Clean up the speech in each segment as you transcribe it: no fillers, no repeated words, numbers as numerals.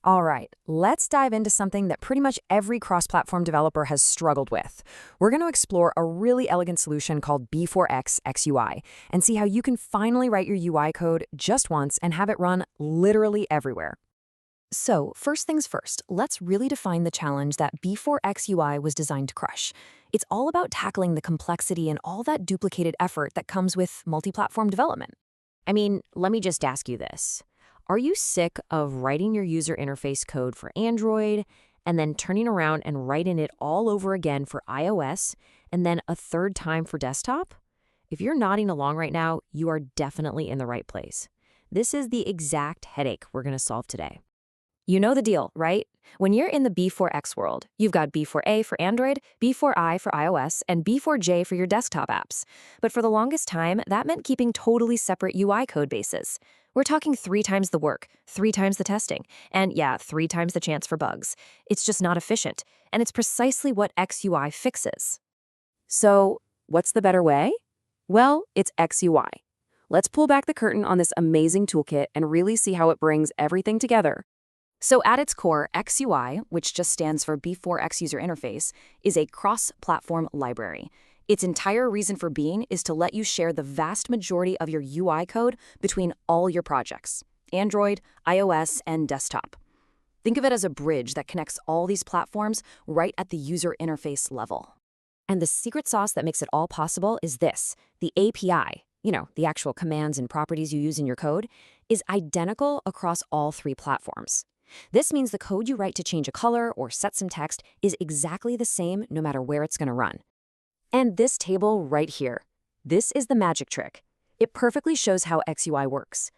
All right, let's dive into something that pretty much every cross-platform developer has struggled with. We're going to explore a really elegant solution called B4X XUI and see how you can finally write your UI code just once and have it run literally everywhere. So, first things first, let's really define the challenge that B4X UI was designed to crush. It's all about tackling the complexity and all that duplicated effort that comes with multi-platform development. I mean, let me just ask you this. Are you sick of writing your user interface code for Android and then turning around and writing it all over again for iOS and then a third time for desktop? If you're nodding along right now, you are definitely in the right place. This is the exact headache we're going to solve today. You know the deal, right? When you're in the B4X world, you've got B4A for Android, B4I for iOS, and B4J for your desktop apps. But for the longest time, that meant keeping totally separate UI code bases. We're talking 3 times the work, 3 times the testing, and yeah, 3 times the chance for bugs. It's just not efficient, and it's precisely what XUI fixes. So, what's the better way? Well, it's XUI. Let's pull back the curtain on this amazing toolkit and really see how it brings everything together. So at its core, XUI, which just stands for B4X User Interface, is a cross-platform library. Its entire reason for being is to let you share the vast majority of your UI code between all your projects, Android, iOS, and desktop. Think of it as a bridge that connects all these platforms right at the user interface level. And the secret sauce that makes it all possible is this: the API, the actual commands and properties you use in your code, is identical across all 3 platforms. This means the code you write to change a color or set some text is exactly the same no matter where it's going to run. And this table right here, this is the magic trick. It perfectly shows how XUI works.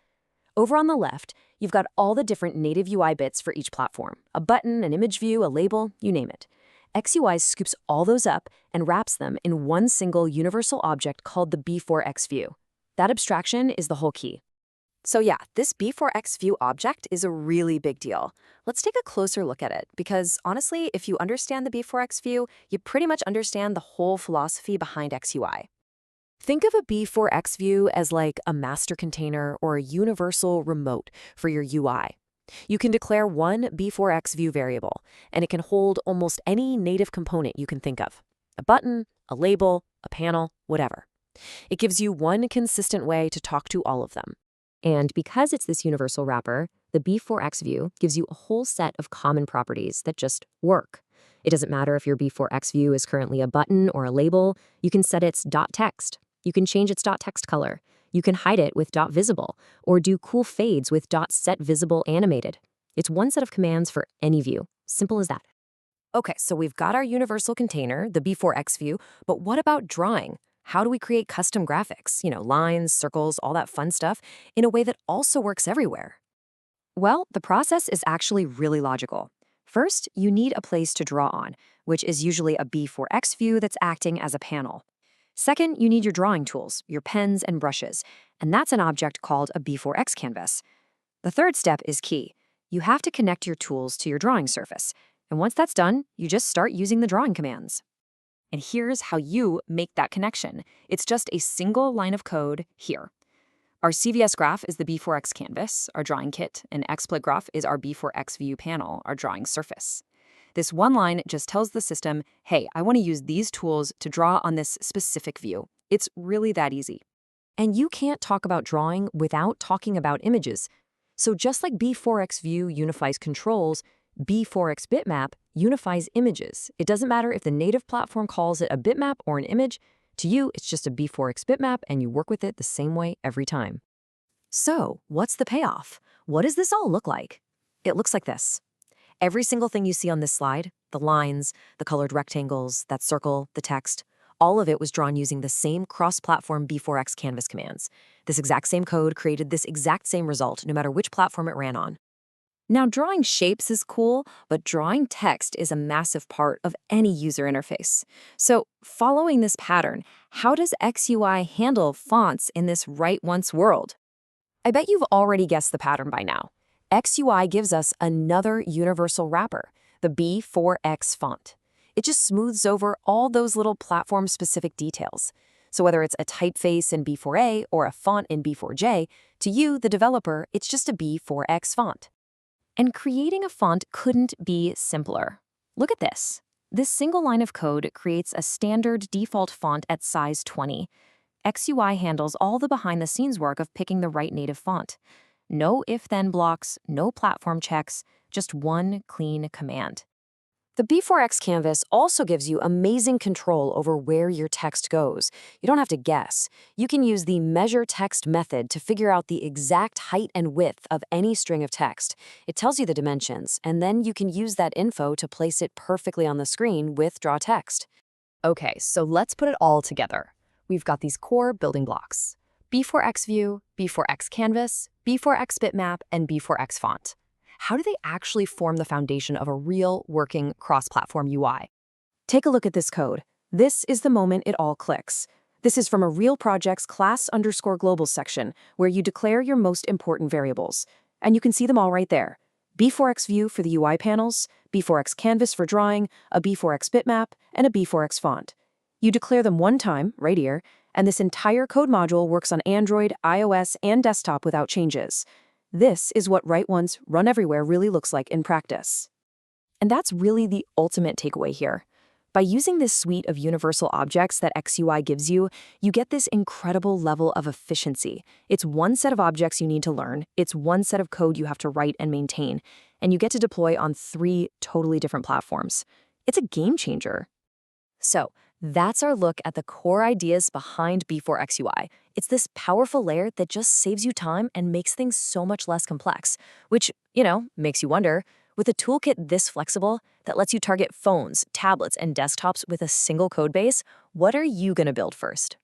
Over on the left, you've got all the different native UI bits for each platform: a button, an image view, a label, you name it. XUI scoops all those up and wraps them in one single universal object called the B4XView. That abstraction is the whole key. So yeah, this B4XView object is a really big deal. Let's take a closer look at it, because honestly, if you understand the B4XView, you pretty much understand the whole philosophy behind XUI. Think of a B4XView as like a master container or a universal remote for your UI. You can declare one B4XView variable, and it can hold almost any native component you can think of: a button, a label, a panel, whatever. It gives you one consistent way to talk to all of them. And because it's this universal wrapper, the B4XView gives you a whole set of common properties that just work. It doesn't matter if your B4XView is currently a button or a label. You can set its .text. You can change its .text color. You can hide it with .visible, or do cool fades with .setVisible animated. It's one set of commands for any view. Simple as that. Okay, so we've got our universal container, the B4XView, but what about drawing? How do we create custom graphics, lines, circles, all that fun stuff, in a way that also works everywhere? Well, the process is actually really logical. First, you need a place to draw on, which is usually a B4X view that's acting as a panel. Second, you need your drawing tools, your pens and brushes, and that's an object called a B4X canvas. The third step is key. You have to connect your tools to your drawing surface, and once that's done, you just start using the drawing commands. And here's how you make that connection. It's just a single line of code here. Our CVS graph is the B4X canvas, our drawing kit, and XSplit graph is our B4X view panel, our drawing surface. This one line just tells the system, hey, I want to use these tools to draw on this specific view. It's really that easy. And you can't talk about drawing without talking about images. So just like B4X View unifies controls, B4X Bitmap unifies images. It doesn't matter if the native platform calls it a bitmap or an image. To you, it's just a B4X bitmap, and you work with it the same way every time. So, what's the payoff? What does this all look like? It looks like this. Every single thing you see on this slide, the lines, the colored rectangles, that circle, the text, all of it was drawn using the same cross-platform B4X canvas commands. This exact same code created this exact same result, no matter which platform it ran on. Now, drawing shapes is cool, but drawing text is a massive part of any user interface. So, following this pattern, how does XUI handle fonts in this write-once world? I bet you've already guessed the pattern by now. XUI gives us another universal wrapper, the B4X font. It just smooths over all those little platform-specific details. So whether it's a typeface in B4A or a font in B4J, to you, the developer, it's just a B4X font. And creating a font couldn't be simpler. Look at this. This single line of code creates a standard default font at size 20. XUI handles all the behind-the-scenes work of picking the right native font. No if-then blocks, no platform checks, just one clean command. The B4X canvas also gives you amazing control over where your text goes. You don't have to guess. You can use the measure text method to figure out the exact height and width of any string of text. It tells you the dimensions, and then you can use that info to place it perfectly on the screen with draw text. Okay, so let's put it all together. We've got these core building blocks: B4X View, B4X Canvas, B4X Bitmap, and B4X Font. How do they actually form the foundation of a real, working, cross-platform UI? Take a look at this code. This is the moment it all clicks. This is from a real project's class_global section, where you declare your most important variables. And you can see them all right there. B4X View for the UI panels, B4X Canvas for drawing, a B4X Bitmap, and a B4X Font. You declare them one time, right here, and this entire code module works on Android, iOS, and desktop without changes. This is what write once, run everywhere really looks like in practice. And that's really the ultimate takeaway here. By using this suite of universal objects that XUI gives you, you get this incredible level of efficiency. It's one set of objects you need to learn, it's one set of code you have to write and maintain, and you get to deploy on 3 totally different platforms. It's a game changer. So, that's our look at the core ideas behind B4X UI. It's this powerful layer that just saves you time and makes things so much less complex, which, makes you wonder, with a toolkit this flexible that lets you target phones, tablets, and desktops with a single code base, what are you going to build first?